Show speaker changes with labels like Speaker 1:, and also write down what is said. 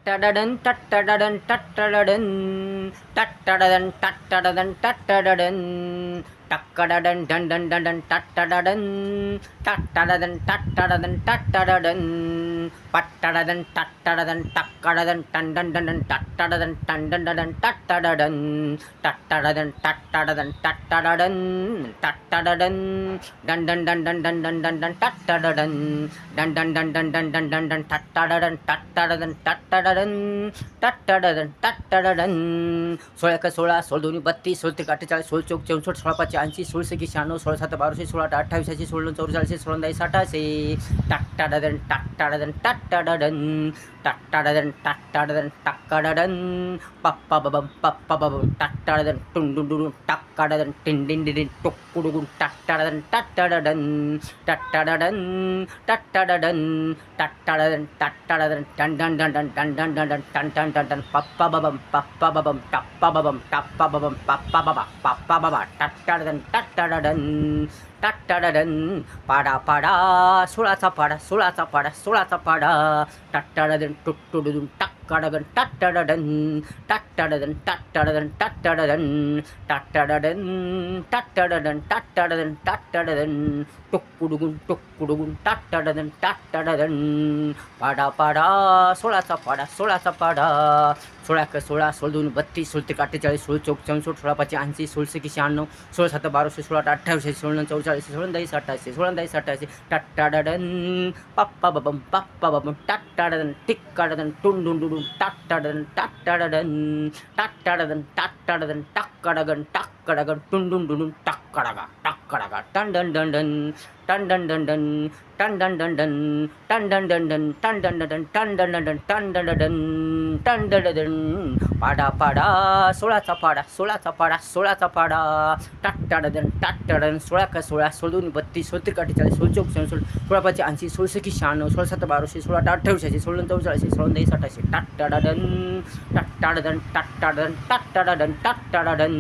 Speaker 1: टडडन टट्टडडन टट्टडडन टट्टडदन टट्टडदन टट्टडडन टक्कडडन डन डन डन डन टट्टडडन टट्टडदन टट्टडदन टट्टडडन पट्टडदन टट्टडदन टक्कडदन टन डन डन डन टट्टडदन टन डन डन डन टट्टडडन टट्टडदन टट्टडदन टट्टडडन टट्टडडन डन डन डन डन डन डन डन डन टट्टडडन डन डन डन डन डन डन डन डन टट्टडडन टट्टडदन टट्टडडन टट्टडदन टट्टडडन 16 16 16 दोन्ही 32 16 त्रिक 48 16 चौक 64 16 पाच 80 16 सकी 96 16 7 1200 16 8 28 16 44 16 10 88 टट्टडदन टट्टडदन टट्टडदन टट्टडदन टट्टडदन टक्कडदन पप्पा बबम टट्टडदन टुंडुंडुडुन टक्कडदन टिंडिंडिडिन टुक्कुडुगुन टट्टडदन टट्टडदन टट्टडदन टट्टडदन टट्टडदन टट्टडदन टन डन डन डन डन डन डन डन टन टन टन टन पप्पा बबम टप्पा बबम पप्पा बाबा टट्टडदन टट्टडदन टट्टडदन पाडा पाडा 16चा पाडा 16चा पाडा 16चा पाडा टट्टडदन टुट्टुडुन टक्कडदन टट्टडदन टट्टडदन टट्टडदन टट्टडदन टट्टडदन टट्टडदन टट्टडदन टट्टडदन टुक्कुडुगुन टट्टडदन टट्टडदन पाडा पाडा 16चा पाडा 16चा पाडा 16 क 16 16 दोन 32 16 त्रिक 48 16 चौक 64 16 पाच 80 16 सकी 96 16 7 1200 16 8 28 16 44 16 10 88 16 10 88 टट्टडदन पप्पा बबम टट्टडदन टिक्कडदन टुंडुंडुडुन टट्टडदन टट्टडदन टट्टडदन टट्टडदन टक्कडगन टक्कडगन टुंडुंडुडुन टक्कडगा टक्कडगा टन डन डन डन टन डन डन डन टन डन डन डन टन डन डन डन टन डन डन डन टन डन डन डन टन डन डन टन डन डन पाडा पाडा 16चा पाडा 16चा पाडा 16चा पाडा टट्टडदन टट्टडन 16 क 16 16 दोन्ही 32 16 त्रिक 48 16 चौक 64 16 पाच 80 16 सकी 96 16 7 1200 16 8 28 16 44 16 10 88 टट्टडदन टट्टडदन टट्टडदन टट्टडदन टट्टडदन